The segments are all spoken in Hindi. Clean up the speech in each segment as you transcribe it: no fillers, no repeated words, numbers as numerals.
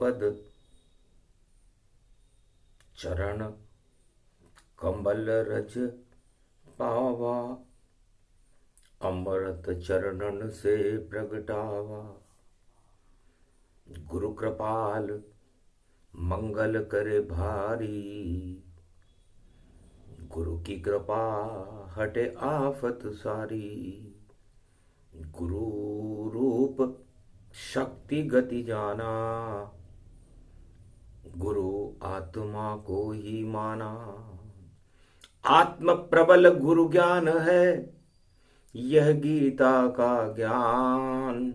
पद चरण कमल रज पावा, अमृत चरणन से प्रगटावा। गुरु कृपाल मंगल करे भारी, गुरु की कृपा हटे आफत सारी। गुरु रूप शक्ति गति जाना, गुरु आत्मा को ही माना। आत्म प्रबल गुरु ज्ञान है, यह गीता का ज्ञान।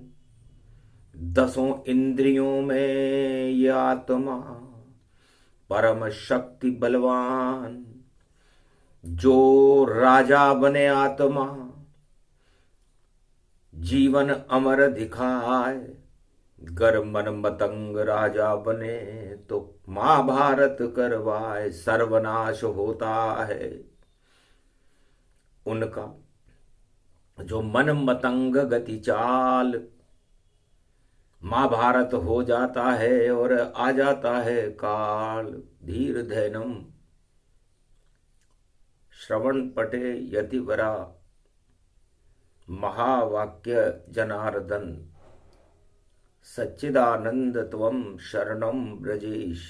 दसों इंद्रियों में यह आत्मा परम शक्ति बलवान। जो राजा बने आत्मा, जीवन अमर दिखाए। गर मन मतंग राजा बने तो महाभारत करवाए। सर्वनाश होता है उनका जो मन मतंग गति चाल। महाभारत हो जाता है और आ जाता है काल। धीर धैनम श्रवण पटे यतिवरा, महावाक्य जनार्दन। सच्चिदानंद त्वं शरणं ब्रजेश।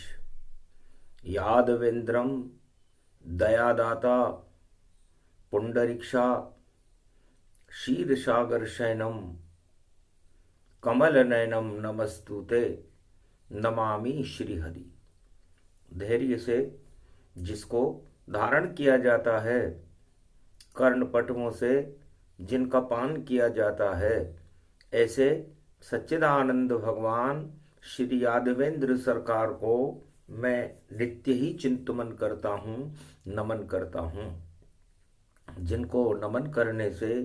यादवेन्द्रम दयादाता पुंडरीक्षा, क्षीरसागर शयनम कमल नयनम नमस्तुते, नमामि श्रीहरि। धैर्य से जिसको धारण किया जाता है, कर्णपटुओं से जिनका पान किया जाता है, ऐसे सच्चिदानंद भगवान श्री यादवेंद्र सरकार को मैं नित्य ही चिंतन करता हूँ, नमन करता हूँ। जिनको नमन करने से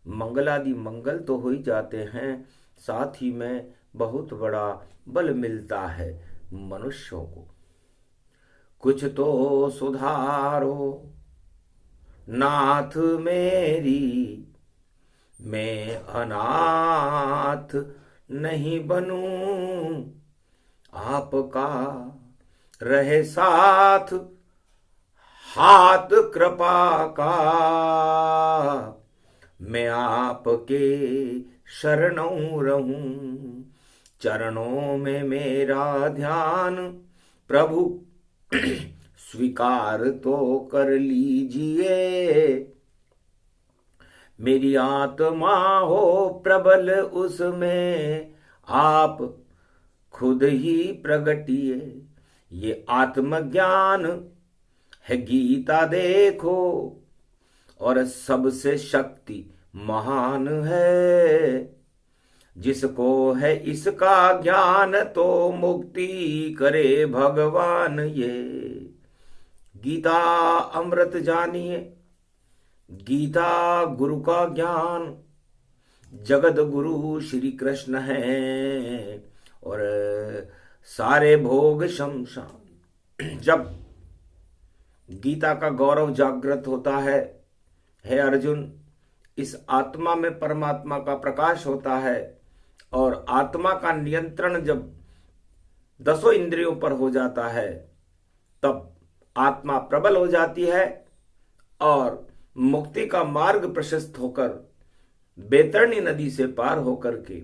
मंगलादि मंगल तो हो ही जाते हैं, साथ ही में बहुत बड़ा बल मिलता है मनुष्यों को। कुछ तो सुधारो नाथ मेरी, मैं अनाथ नहीं बनूं। आपका रहे साथ हाथ कृपा का, मैं आपके शरणों रहूं। चरणों में मेरा ध्यान प्रभु स्वीकार तो कर लीजिए। मेरी आत्मा हो प्रबल उसमें आप खुद ही प्रगटिए। ये आत्मज्ञान है गीता देखो, और सबसे शक्ति महान है। जिसको है इसका ज्ञान तो मुक्ति करे भगवान। ये गीता अमृत जानिए, गीता गुरु का ज्ञान। जगत गुरु श्री कृष्ण है और सारे भोग शमशान। जब गीता का गौरव जागृत होता है, हे अर्जुन, इस आत्मा में परमात्मा का प्रकाश होता है, और आत्मा का नियंत्रण जब दसों इंद्रियों पर हो जाता है, तब आत्मा प्रबल हो जाती है और मुक्ति का मार्ग प्रशस्त होकर बैतरणी नदी से पार होकर के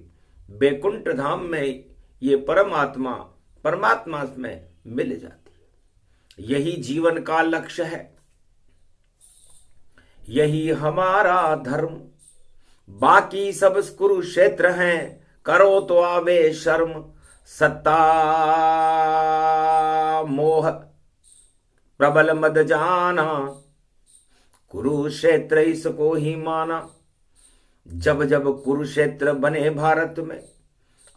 बैकुंठ धाम में ये परमात्मा में मिल जाती है। यही जीवन का लक्ष्य है, यही हमारा धर्म। बाकी सब कुरुक्षेत्र हैं, करो तो आवे शर्म। सत्ता मोह प्रबल मद जाना, कुरुक्षेत्र इसको ही माना। जब जब कुरुक्षेत्र बने भारत में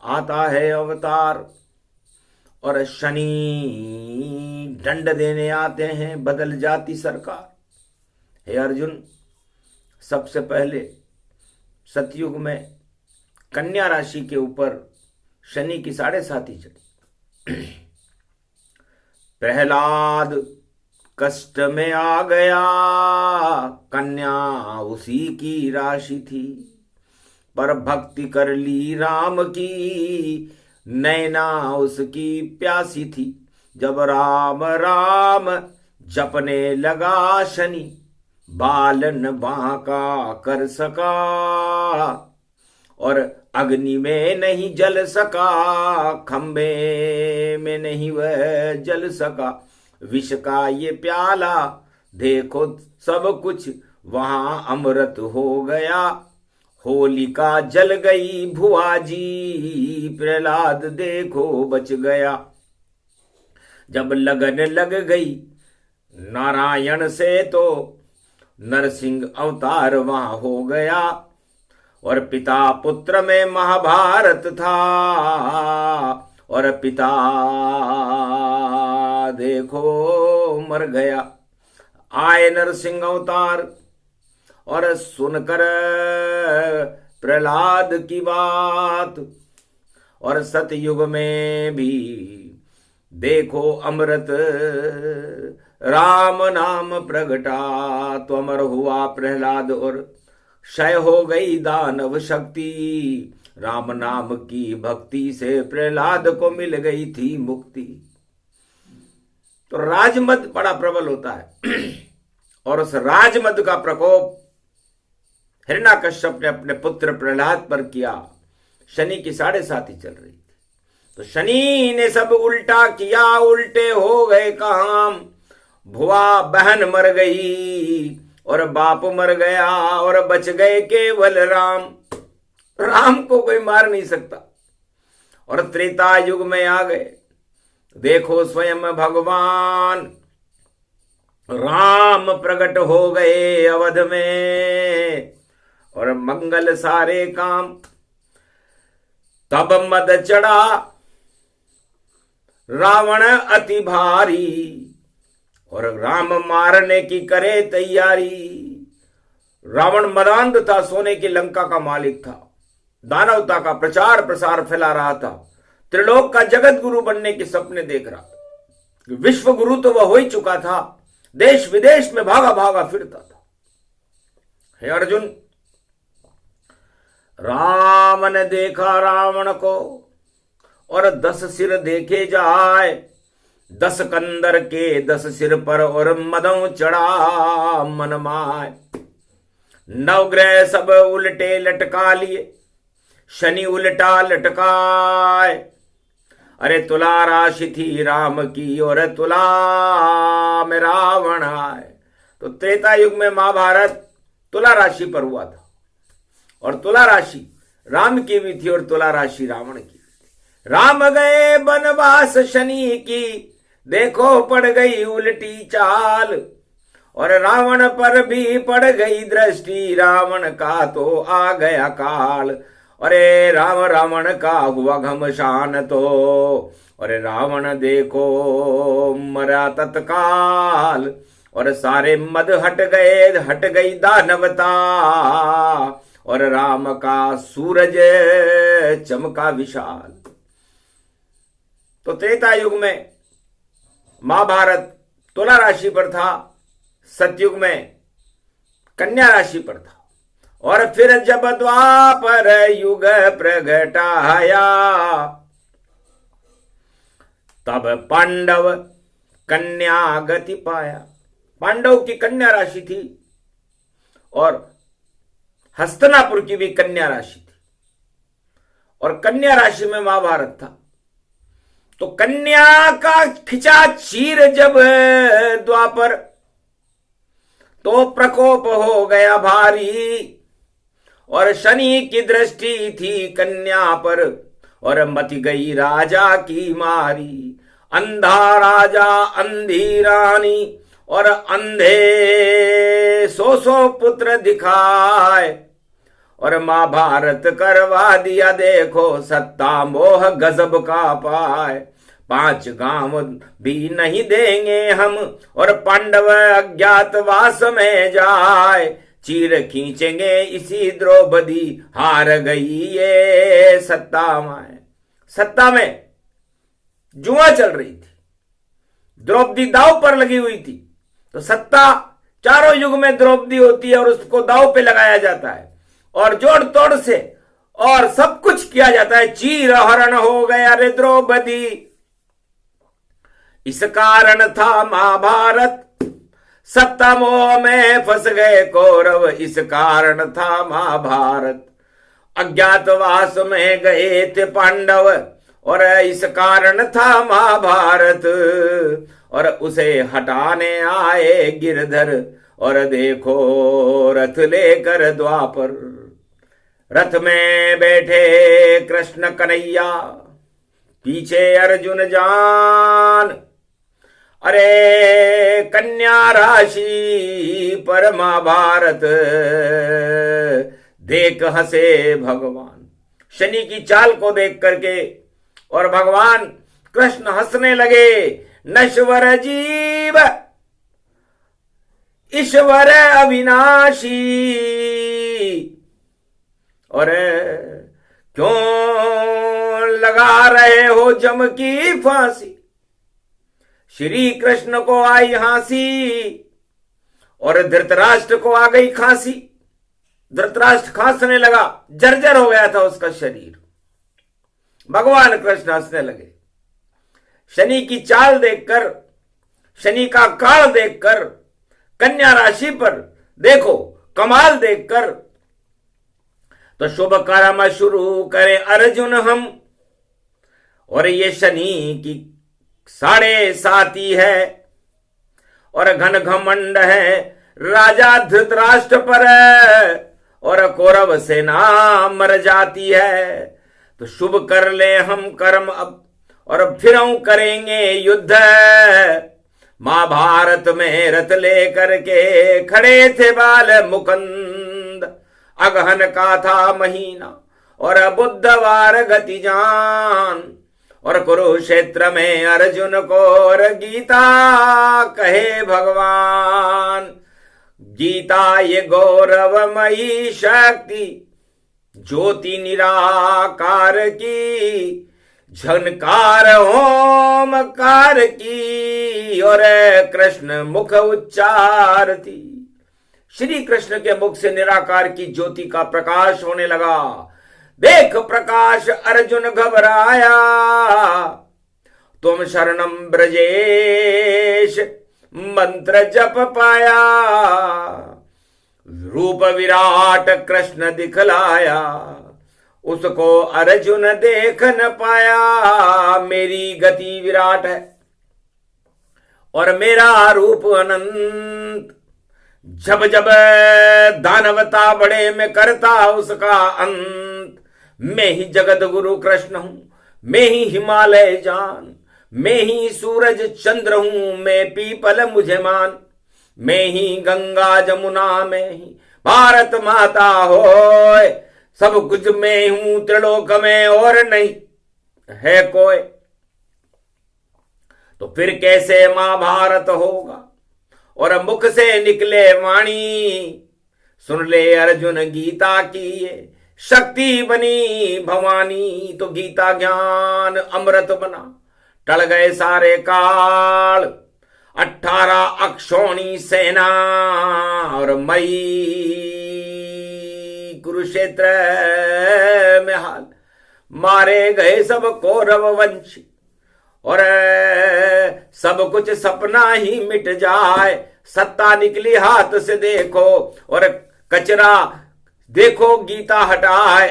आता है अवतार, और शनि दंड देने आते हैं, बदल जाती सरकार। हे अर्जुन, सबसे पहले सतयुग में कन्या राशि के ऊपर शनि की 7.5 चली। प्रहलाद कष्ट में आ गया, कन्या उसी की राशि थी। पर भक्ति कर ली राम की, नैना उसकी प्यासी थी। जब राम राम जपने लगा शनि, बालन बांका कर सका, और अग्नि में नहीं जल सका, खंबे में नहीं वह जल सका। विष का ये प्याला देखो सब कुछ वहां अमृत हो गया। होलिका जल गई भुआ जी, प्रहलाद देखो बच गया। जब लगन लग गई नारायण से तो नरसिंह अवतार वहां हो गया। और पिता पुत्र में महाभारत था, और पिता देखो मर गया। आए नरसिंह अवतार और सुनकर प्रहलाद की बात, और सतयुग में भी देखो अमृत राम नाम प्रगटा। तो अमर हुआ प्रहलाद और क्षय हो गई दानव शक्ति। राम नाम की भक्ति से प्रहलाद को मिल गई थी मुक्ति। तो राजमद बड़ा प्रबल होता है और उस राजमद का प्रकोप हिरण्यकश्यप ने अपने पुत्र प्रहलाद पर किया। शनि की 7.5 चल रही थी, तो शनि ने सब उल्टा किया, उल्टे हो गए काम। भुआ बहन मर गई और बाप मर गया, और बच गए केवल राम। राम को कोई मार नहीं सकता। और त्रेता युग में आ गए, देखो स्वयं भगवान राम प्रकट हो गए अवध में, और मंगल सारे काम। तब मद चढ़ा रावण अति भारी, और राम मारने की करे तैयारी। रावण मदांध था, सोने की लंका का मालिक था, दानवता का प्रचार प्रसार फैला रहा था, त्रिलोक का जगत गुरु बनने के सपने देख रहा था। विश्व गुरु तो वह हो ही चुका था, देश विदेश में भागा भागा फिरता था। हे अर्जुन, राम ने देखा रावण को, और 10 सिर देखे जाए, 10 कंदर के 10 सिर पर, और मदों चढ़ा मन माय। नवग्रह सब उल्टे लटका लिए, शनि उल्टा लटकाए। अरे तुला राशि थी राम की, और तुला में रावण आए। तो त्रेता युग में महाभारत तुला राशि पर हुआ था, और तुला राशि राम की भी थी और तुला राशि रावण की भी थी। राम गए वनवास शनि की, देखो पड़ गई उल्टी चाल, और रावण पर भी पड़ गई दृष्टि, रावण का तो आ गया काल। अरे राम रावण का हुआ घमसान तो, अरे रावण देखो मरा तत्काल। और सारे मद हट गई दानवता, और राम का सूरज चमका विशाल। तो त्रेता युग में महाभारत तुला राशि पर था, सतयुग में कन्या राशि पर था। और फिर जब द्वापर युग प्रगटाया, तब पांडव कन्या गति पाया। पांडव की कन्या राशि थी, और हस्तिनापुर की भी कन्या राशि थी, और कन्या राशि में महाभारत था। तो कन्या का खिंचा चीर जब द्वापर, तो प्रकोप हो गया भारी, और शनि की दृष्टि थी कन्या पर, और मत गई राजा की मारी। अंधा राजा अंधी रानी, और अंधे 100 पुत्र दिखाए। और महाभारत करवा दिया देखो, सत्ता मोह गजब का पाए। 5 गांव भी नहीं देंगे हम, और पांडव अज्ञातवास में जाए। चीर खींचेंगे इसी द्रौपदी, हार गई ये सत्ता में। सत्ता में जुआ चल रही थी, द्रौपदी दांव पर लगी हुई थी। तो सत्ता चारों युग में द्रौपदी होती है, और उसको दांव पे लगाया जाता है, और जोड़ तोड़ से और सब कुछ किया जाता है। चीर हरण हो गया रे द्रौपदी, इस कारण था महाभारत। सत्ता मोह में फंस गए कौरव, इस कारण था महाभारत। अज्ञातवास में गए थे पांडव, और इस कारण था महाभारत। और उसे हटाने आए गिरधर, और देखो रथ लेकर द्वापर। रथ में बैठे कृष्ण कन्हैया, पीछे अर्जुन जान। अरे कन्या राशि पर महाभारत देख हंसे भगवान। शनि की चाल को देख करके और भगवान कृष्ण हंसने लगे। नश्वर जीव ईश्वर अविनाशी, और क्यों लगा रहे हो जम की फांसी। श्री कृष्ण को आई हंसी और धृतराष्ट्र को आ गई खांसी। धृतराष्ट्र खांसने लगा, जर्जर हो गया था उसका शरीर। भगवान कृष्ण हंसने लगे। शनि की चाल देखकर, शनि का काल देखकर, कन्या राशि पर देखो कमाल देखकर, तो शुभ कर्म शुरू करें अर्जुन हम। और ये शनि की 7.5 है, और घन घमंड है राजा धृतराष्ट्र पर, और कौरव सेना मर जाती है। तो शुभ कर ले हम कर्म अब, और फिर हम करेंगे युद्ध। महाभारत में रथ लेकर के खड़े थे बाल मुकुंद। अगहन का था महीना और बुधवार गति जान, और कुरुक्षेत्र में अर्जुन को और गीता कहे भगवान। गीता ये गौरवमयी शक्ति, ज्योति निराकार की, झनकार ओमकार की, और कृष्ण मुख उच्चारती। श्री कृष्ण के मुख से निराकार की ज्योति का प्रकाश होने लगा। देख प्रकाश अर्जुन घबराया, तुम शरणम ब्रजेश मंत्र जप पाया। रूप विराट कृष्ण दिखलाया, उसको अर्जुन देख न पाया। मेरी गति विराट है और मेरा रूप अनंत, जब जब दानवता बड़े में करता उसका अंत। मैं ही जगत गुरु कृष्ण हूं, मैं ही हिमालय जान, मैं ही सूरज चंद्र हूं, मैं पीपल मुझे मान। मैं ही गंगा जमुना, मैं ही भारत माता होय। सब कुछ मैं हूं त्रिलोक में और नहीं है कोई। तो फिर कैसे महाभारत होगा, और मुख से निकले वाणी। सुन ले अर्जुन गीता की ये शक्ति बनी भवानी। तो गीता ज्ञान अमृत बना, टल गए सारे काल। 18 अक्षौणी सेना और मई कुरुक्षेत्र में हाल। मारे गए सब कौरव वंशी, और सब कुछ सपना ही मिट जाए। सत्ता निकली हाथ से देखो, और कचरा देखो गीता हटाए।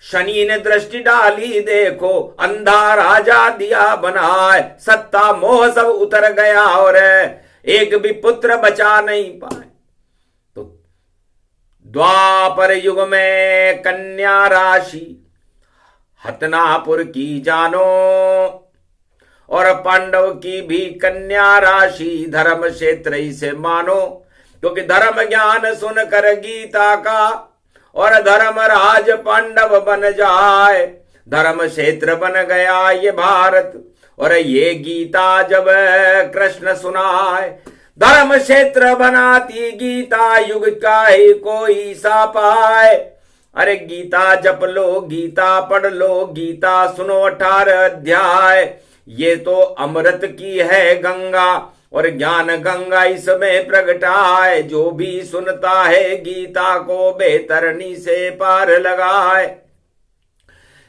शनि ने दृष्टि डाली देखो, अंधा राजा दिया बनाए। सत्ता मोह सब उतर गया, और एक भी पुत्र बचा नहीं पाए। तो द्वापर युग में कन्या राशि हतनापुर की जानो, और पांडव की भी कन्या राशि धर्म क्षेत्र इसे मानो। क्योंकि धर्म ज्ञान सुन कर गीता का, और धर्मराज पांडव बन जाए। धर्म क्षेत्र बन गया ये भारत, और ये गीता जब कृष्ण सुनाए। धर्म क्षेत्र बनाती गीता, युग का ही कोई सा पाए। अरे गीता जप लो, गीता पढ़ लो, गीता सुनो 18 अध्याय। ये तो अमृत की है गंगा, और ज्ञान गंगा इसमें प्रगटाए। जो भी सुनता है गीता को बेतरनी से पार लगाए।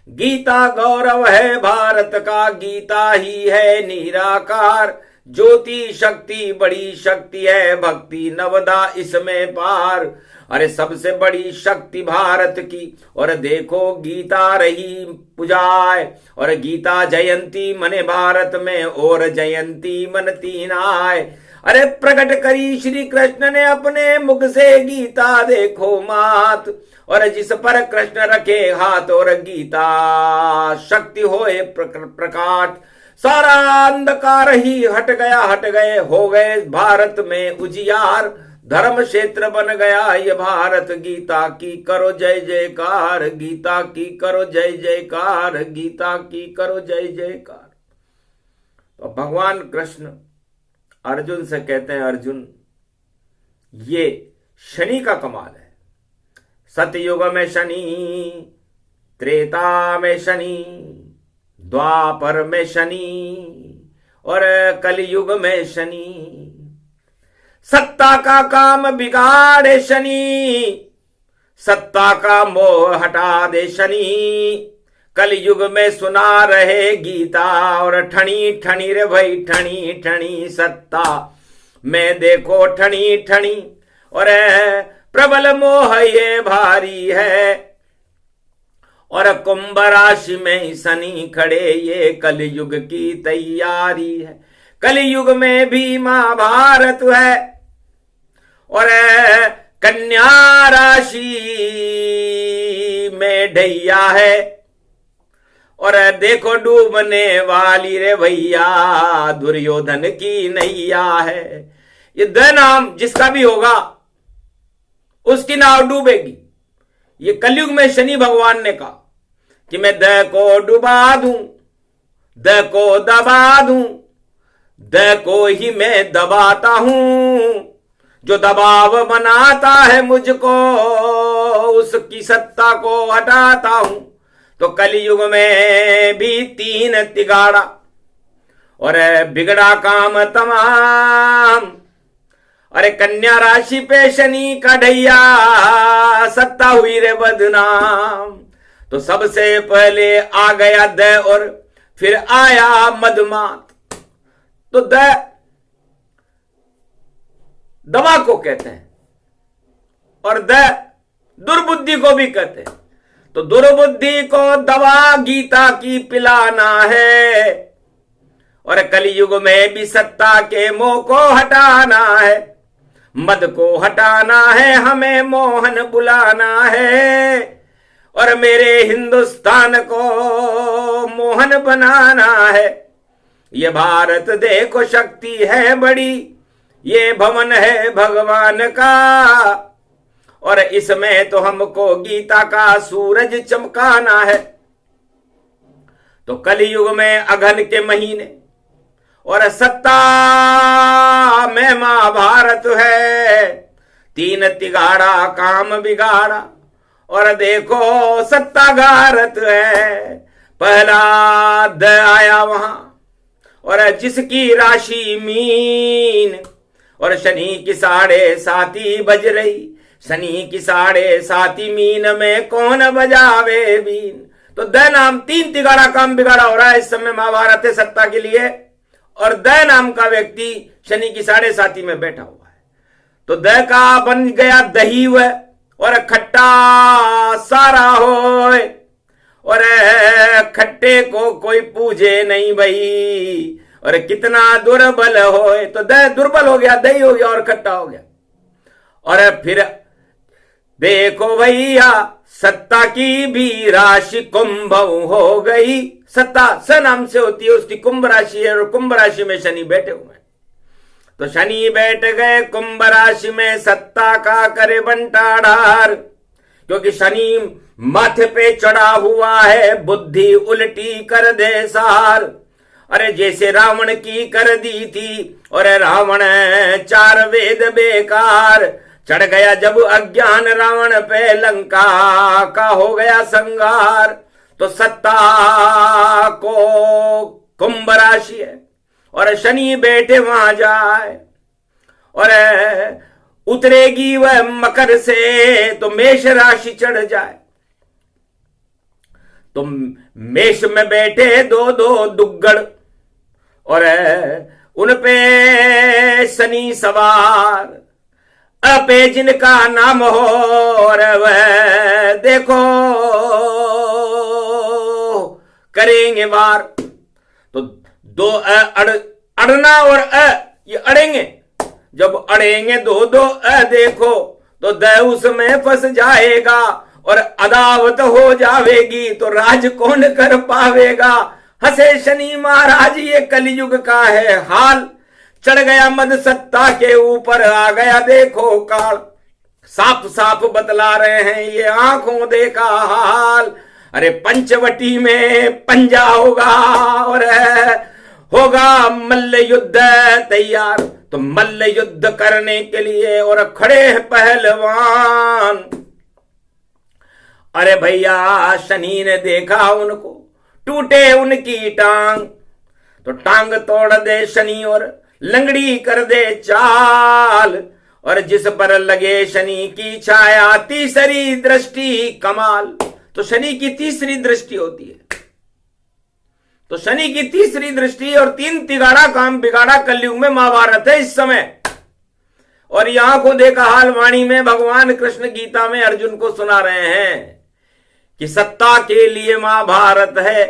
गीता गौरव है भारत का, गीता ही है निराकार, ज्योति शक्ति बड़ी शक्ति है, भक्ति नवदा इसमें पार। अरे सबसे बड़ी शक्ति भारत की, और देखो गीता रही पुजाए, और गीता जयंती मने भारत में, और जयंती मन तीन आए। अरे प्रकट करी श्री कृष्ण ने अपने मुख से गीता, देखो मात, और जिस पर कृष्ण रखे हाथ, और गीता शक्ति होए प्रकाट। सारा अंधकार ही हट गया, हट गए हो गए भारत में उजियार, धर्म क्षेत्र बन गया ये भारत। गीता की करो जय जयकार, गीता की करो जय जयकार, गीता की करो जय जयकार। तो भगवान कृष्ण अर्जुन से कहते हैं, अर्जुन ये शनि का कमाल है। सतयुग में शनि, त्रेता में शनि, द्वापर में शनि, और कलयुग में शनि। सत्ता का काम बिगाड़े शनि, सत्ता का मोह हटा दे शनि। कलयुग में सुना रहे गीता, और ठणी ठणी रे भाई ठणी ठणी सत्ता में देखो ठणी ठणी, और प्रबल मोह ये भारी है, और कुंभ राशि में शनि खड़े ये कलयुग की तैयारी है। कलयुग में भी महाभारत है, और कन्या राशि में ढैया है, और देखो डूबने वाली रे भैया दुर्योधन की नैया है। ये द नाम जिसका भी होगा उसकी नाव डूबेगी। ये कलयुग में शनि भगवान ने कहा कि मैं द को डुबा दूं, द को दबा दूं, द को ही मैं दबाता हूं, जो दबाव बनाता है मुझको उसकी सत्ता को हटाता हूं। तो कलयुग में भी तीन तिगाड़ा, और बिगड़ा काम तमाम। अरे कन्या राशि पे शनि का ढैया, सत्ता हुई रे बदनाम। तो सबसे पहले आ गया द, और फिर आया मदमात। तो दवा को कहते हैं, और दुर्बुद्धि को भी कहते हैं। तो दुर्बुद्धि को दवा गीता की पिलाना है, और कलयुग में भी सत्ता के मोह को हटाना है, मद को हटाना है, हमें मोहन बुलाना है, और मेरे हिंदुस्तान को मोहन बनाना है। ये भारत देखो शक्ति है बड़ी, ये भवन है भगवान का, और इसमें तो हमको गीता का सूरज चमकाना है। तो कलयुग में अगन के महीने, और सत्ता में महाभारत है। तीन तिगाड़ा काम बिगाड़ा, और देखो सत्तागारत है। पहला द आया वहां, और जिसकी राशि मीन, और शनि की 7:30 बज रही। शनि की 7:30 मीन में कौन बजावे बीन। तो द नाम तीन तिगाड़ा काम बिगाड़ा हो रहा है इस समय महाभारत है सत्ता के लिए, और द नाम का व्यक्ति शनि की 7:30 में बैठा हुआ है। तो द का बन गया दही व, और खट्टा सारा होए, और खट्टे को कोई पूजे नहीं भाई, और कितना दुर्बल होए। तो द दुर्बल हो गया, दही हो गया और खट्टा हो गया। और फिर देखो भैया सत्ता की भी राशि कुंभ हो गई। सत्ता स नाम से होती है, उसकी कुंभ राशि है, और कुंभ राशि में शनि बैठे हुए हैं। तो शनि बैठ गए कुंभ राशि में, सत्ता का करे बंटाढार, क्योंकि शनि माथे पे चढ़ा हुआ है, बुद्धि उल्टी कर दे सार। अरे जैसे रावण की कर दी थी, और रावण 4 वेद बेकार। चढ़ गया जब अज्ञान रावण पे, लंका का हो गया संगार। तो सत्ता को कुंभ राशि है, और शनि बैठे वहां जाए, और उतरेगी वह मकर से तो मेष राशि चढ़ जाए। तो मेष में बैठे दो दो दुग्गड़, और उन पे शनि सवार, अपे जिनका नाम हो, और वह देखो करेंगे वार। तो दो अड़ना और ये अड़ेंगे, जब अड़ेंगे दो दो देखो तो द उसमें फंस जाएगा, और अदावत हो जावेगी तो राज कौन कर पावेगा। हंसे शनि महाराज ये कलयुग का है हाल, चढ़ गया मद सत्ता के ऊपर, आ गया देखो काल। साफ साफ बतला रहे हैं ये आंखों देखा हाल। अरे पंचवटी में पंजा होगा और होगा मल्ल युद्ध तैयार, तो मल्ल युद्ध करने के लिए और खड़े हैं पहलवान। अरे भैया शनि ने देखा उनको, टूटे उनकी टांग, तो टांग तोड़ दे शनि और लंगड़ी कर दे चाल, और जिस पर लगे शनि की छाया तीसरी दृष्टि कमाल। तो शनि की तीसरी दृष्टि होती है, तो शनि की तीसरी दृष्टि और तीन तिगाड़ा काम बिगाड़ा कलयुग में महाभारत है इस समय। और यहां को देखा हाल वाणी में भगवान कृष्ण गीता में अर्जुन को सुना रहे हैं कि सत्ता के लिए महाभारत है,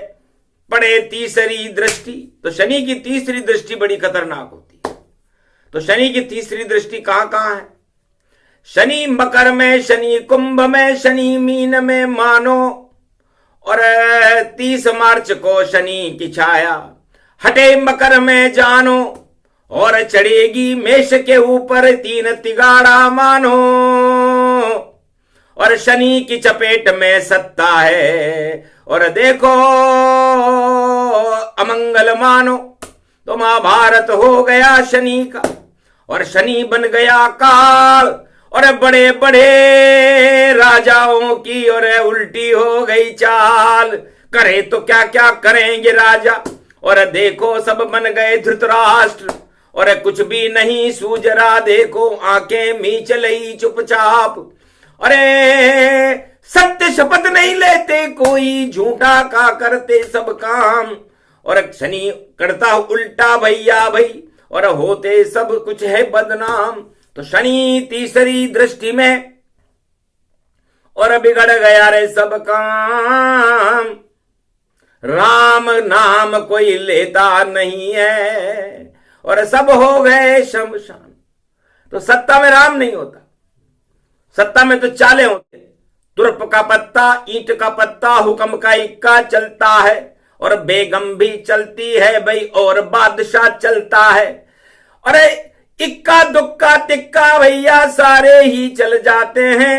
पड़े तीसरी दृष्टि। तो शनि की तीसरी दृष्टि बड़ी खतरनाक होती है। तो शनि की तीसरी दृष्टि कहां कहां है? शनि मकर में, शनि कुंभ में, शनि मीन में मानो, और 30 मार्च को शनि की छाया हटे मकर में जानो, और चढ़ेगी मेष के ऊपर तीन तिगाड़ा मानो, और शनि की चपेट में सत्ता है, और देखो अमंगल मानो। तो महाभारत हो गया शनि का, और शनि बन गया काल, और बड़े बड़े राजाओं की और उल्टी हो गई चाल। करे तो क्या क्या करेंगे राजा, और देखो सब बन गए धृतराष्ट्र, और कुछ भी नहीं सूझ रहा, देखो आंखें मीच लई चुपचाप। अरे सत्य शपथ नहीं लेते कोई, झूठा का करते सब काम, और शनि करता उल्टा भैया भाई, और होते सब कुछ है बदनाम। तो शनि तीसरी दृष्टि में और बिगड़ गया रे सब काम, राम नाम कोई लेता नहीं है, और सब हो गए शमशान। तो सत्ता में राम नहीं होता, सत्ता में तो चाले होते, तुर्प का पत्ता, ईंट का पत्ता, हुक्म का इक्का चलता है, और बेगम भी चलती है भाई, और बादशाह चलता है। अरे इक्का दुक्का तिक्का भैया सारे ही चल जाते हैं,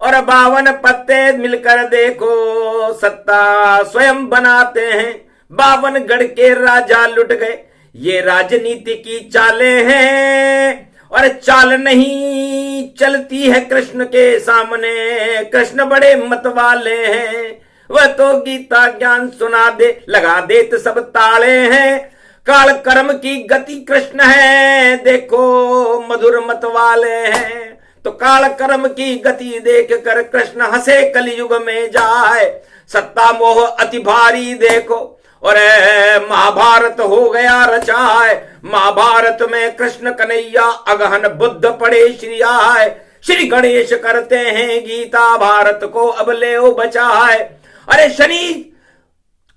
और 52 पत्ते मिलकर देखो सत्ता स्वयं बनाते हैं। 52 गढ़ के राजा लुट गए, ये राजनीति की चालें हैं, और चाल नहीं चलती है कृष्ण के सामने। कृष्ण बड़े मत वाले हैं, वह तो गीता ज्ञान सुना दे, लगा देते सब ताले हैं। काल कर्म की गति कृष्ण है, देखो मधुर मत वाले हैं। तो काल कर्म की गति देख कर कृष्ण हंसे कलयुग में जाए, सत्ता मोह अति भारी देखो, और महाभारत हो गया रचाए। महाभारत में कृष्ण कन्हैया अगहन बुद्ध पड़े श्री आए, श्री गणेश करते हैं गीता भारत को अब ले बचाए। अरे शनि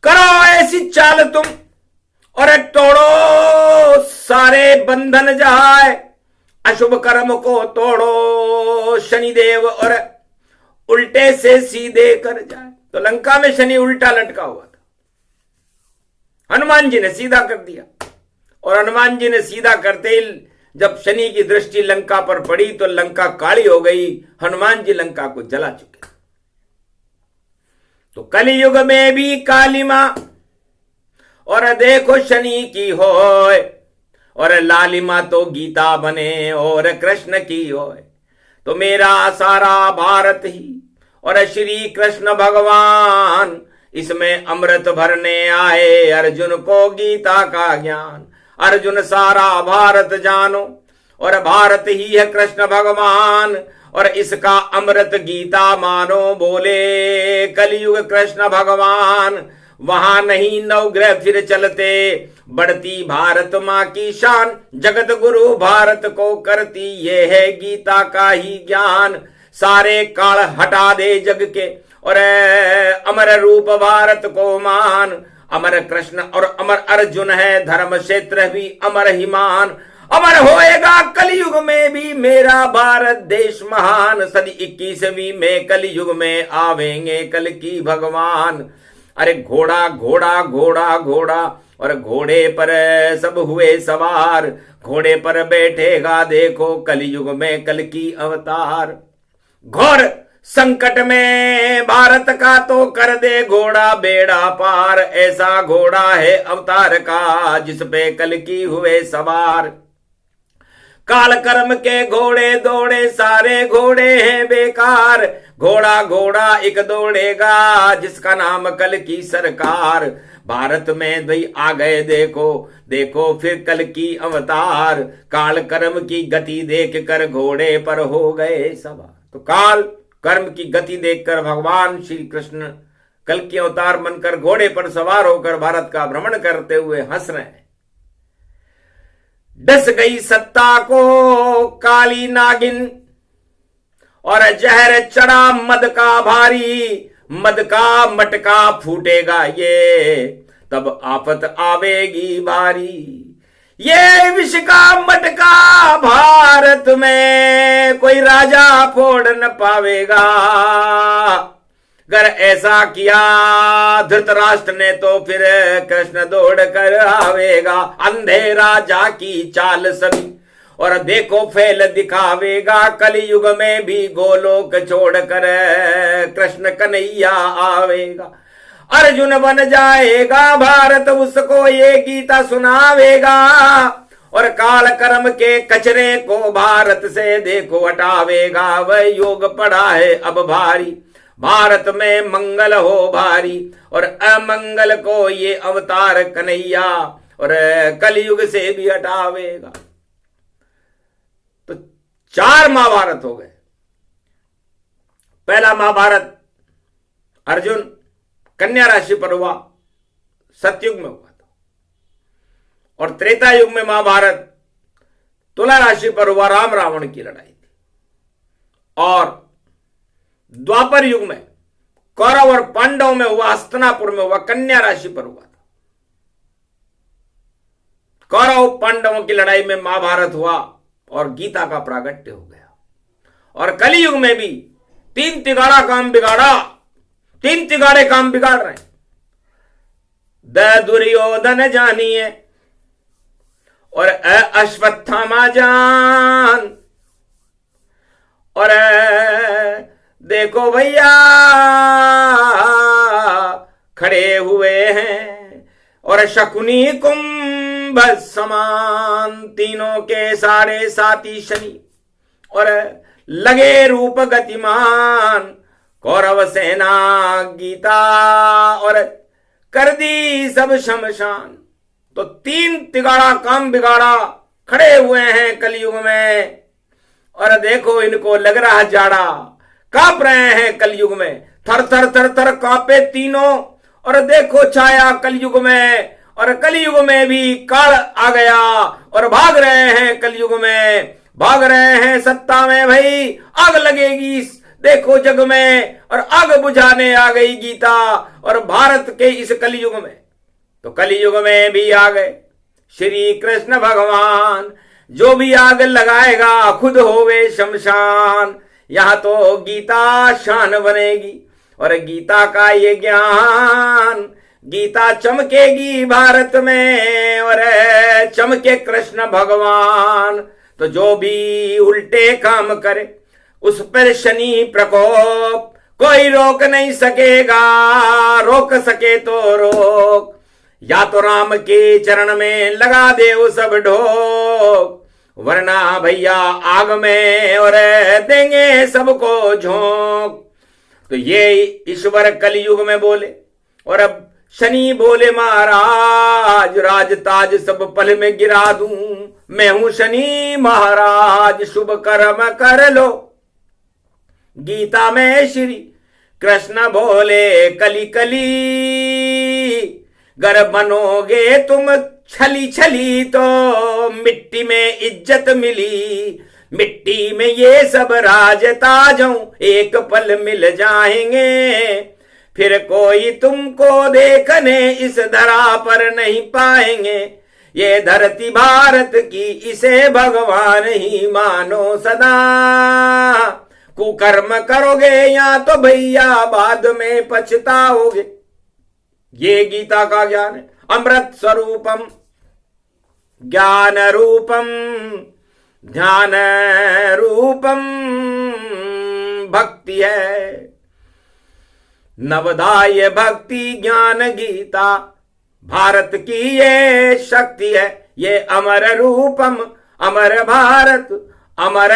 करो ऐसी चाल तुम, और तोड़ो सारे बंधन जाए, अशुभ कर्म को तोड़ो शनिदेव और उल्टे से सीधे कर जाए। तो लंका में शनि उल्टा लटका हुआ था, हनुमान जी ने सीधा कर दिया, और हनुमान जी ने सीधा करते ही जब शनि की दृष्टि लंका पर पड़ी तो लंका काली हो गई, हनुमान जी लंका को जला चुके। तो कलयुग में भी काली मां और देखो शनि की होय, और लालिमा तो गीता बने और कृष्ण की होय। तो मेरा सारा भारत ही और श्री कृष्ण भगवान इसमें अमृत भरने आए, अर्जुन को गीता का ज्ञान। अर्जुन सारा भारत जानो, और भारत ही है कृष्ण भगवान, और इसका अमृत गीता मानो बोले कलयुग कृष्ण भगवान। वहां नहीं नवग्रह फिर चलते, बढ़ती भारत माँ की शान, जगत गुरु भारत को करती ये है गीता का ही ज्ञान। सारे काल हटा दे जग के और अमर रूप भारत को मान, अमर कृष्ण और अमर अर्जुन है, धर्म क्षेत्र भी अमर ही मान। अमर होएगा कलयुग में भी मेरा भारत देश महान, सदी 21वीं में कलयुग में आवेंगे कल की भगवान। अरे घोड़ा घोड़ा घोड़ा घोड़ा और घोड़े पर सब हुए सवार, घोड़े पर बैठेगा देखो कलयुग में कल की अवतार। घोर संकट में भारत का तो कर दे घोड़ा बेड़ा पार, ऐसा घोड़ा है अवतार का जिस पे कल की हुए सवार। काल कर्म के घोड़े दौड़े सारे घोड़े हैं बेकार, घोड़ा घोड़ा एक दौड़ेगा जिसका नाम कल की सरकार। भारत में भाई आ गए देखो देखो फिर कल की अवतार, काल कर्म की गति देख कर घोड़े पर हो गए सवार। तो काल कर्म की गति देखकर भगवान श्री कृष्ण कल की अवतार बनकर घोड़े पर सवार होकर भारत का भ्रमण करते हुए हंस रहे हैं। डस गई सत्ता को काली नागिन और जहर चढ़ा मद का भारी, मद का मटका फूटेगा ये तब आफत आवेगी भारी। ये विष का मटका भारत में कोई राजा फोड़ न पावेगा, अगर ऐसा किया धृतराष्ट्र ने तो फिर कृष्ण दौड़ कर आवेगा। अंधे राजा की चाल सभी और देखो फैल दिखावेगा, कलयुग में भी गोलोक छोड़कर कृष्ण कन्हैया आवेगा। अर्जुन बन जाएगा भारत उसको ये गीता सुनावेगा, और काल कर्म के कचरे को भारत से देखो हटावेगा। वह योग पड़ा है अब भारी, भारत में मंगल हो भारी, और अमंगल को ये अवतार कन्हैया और कलयुग से भी हटावेगा। तो 4 महाभारत हो गए। पहला महाभारत अर्जुन कन्या राशि पर हुआ, सतयुग में हुआ था, और त्रेता युग में महाभारत तुला राशि पर हुआ, राम रावण की लड़ाई थी। और द्वापर युग में कौरव और पांडव में हुआ, हस्तिनापुर में हुआ, कन्या राशि पर हुआ था। कौरव पांडवों की लड़ाई में महाभारत हुआ और गीता का प्रागट्य हो गया। और कलयुग में भी 3 तिगाड़ा काम बिगाड़ा, 3 तिगाड़े काम बिगाड़ रहे हैं। द दुर्योधन जानिए और अश्वत्थामा जान, और देखो भैया खड़े हुए हैं, और शकुनी कुंभ समान तीनों के सारे साथी शनि, और लगे रूप गतिमान कौरव सेना गीता, और कर दी सब शमशान। तो 3 तिगाड़ा काम बिगाड़ा खड़े हुए हैं कलयुग में, और देखो इनको लग रहा जाड़ा, कांप रहे हैं कलयुग में, थर थर थर थर कांपे तीनों। और देखो छाया कलयुग में, और कलयुग में भी काल आ गया, और भाग रहे हैं कलयुग में, भाग रहे हैं सत्ता में भाई, आग लगेगी देखो जग में, और आग बुझाने आ गई गीता और भारत के इस कलयुग में। तो कलयुग में भी आ गए श्री कृष्ण भगवान, जो भी आग लगाएगा खुद होवे शमशान। यहां तो गीता शान बनेगी और गीता का ये ज्ञान, गीता चमकेगी भारत में और चमके कृष्ण भगवान। तो जो भी उल्टे काम करे उस पर शनि प्रकोप कोई रोक नहीं सकेगा, रोक सके तो रोक, या तो राम के चरण में लगा दे वो सब ढोक, वरना भैया आग में और देंगे सबको झोंक। तो ये ईश्वर कलयुग में बोले, और अब शनि बोले महाराज राज ताज सब पल में गिरा दूं, मैं हूं शनि महाराज शुभ कर्म कर लो। गीता में श्री कृष्ण बोले कली कली, गर बनोगे तुम छली छली तो मिट्टी में इज्जत मिली, मिट्टी में ये सब राज ताजों एक पल मिल जाएंगे, फिर कोई तुमको देखने इस धरा पर नहीं पाएंगे, ये धरती भारत की इसे भगवान ही मानो सदा, कुकर्म करोगे या तो भैया बाद में पछताओगे। ये गीता का ज्ञान है। अमृत स्वरूपम ज्ञान रूपम ध्यान रूपम भक्ति है, नवदाय भक्ति ज्ञान गीता भारत की ये शक्ति है, ये अमर रूपम अमर भारत अमर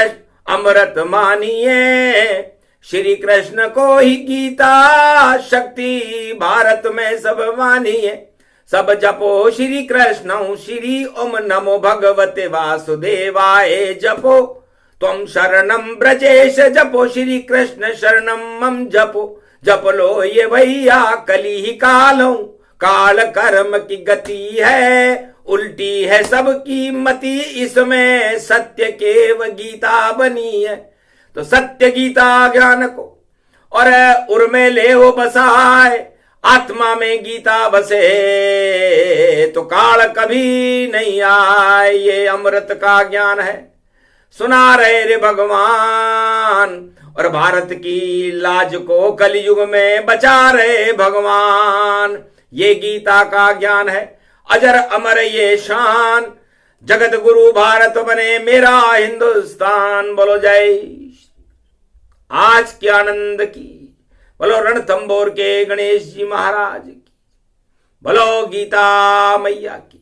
अमृत मानिए, श्री कृष्ण को ही गीता शक्ति भारत में सब मानिए, सब जपो श्री कृष्ण श्री ओम नमो भगवते वासुदेवाय जपो, त्वं शरणं ब्रजेश जपो श्री कृष्ण शरणं मम जपो, जप लो ये भैया कली ही कालों काल कर्म की गति है, उल्टी है सबकी मति इसमें सत्य केव गीता बनी है, तो सत्य गीता ज्ञान को और उर में ले हो बसाए, आत्मा में गीता बसे तो काल कभी नहीं आए, ये अमृत का ज्ञान है सुना रहे रे भगवान, और भारत की लाज को कलयुग में बचा रहे भगवान, ये गीता का ज्ञान है अजर अमर ये शान, जगत गुरु भारत बने मेरा हिंदुस्तान, बोलो जय आज के आनंद की, बोलो रणथंबोर के गणेश जी महाराज की, बोलो गीता मैया की।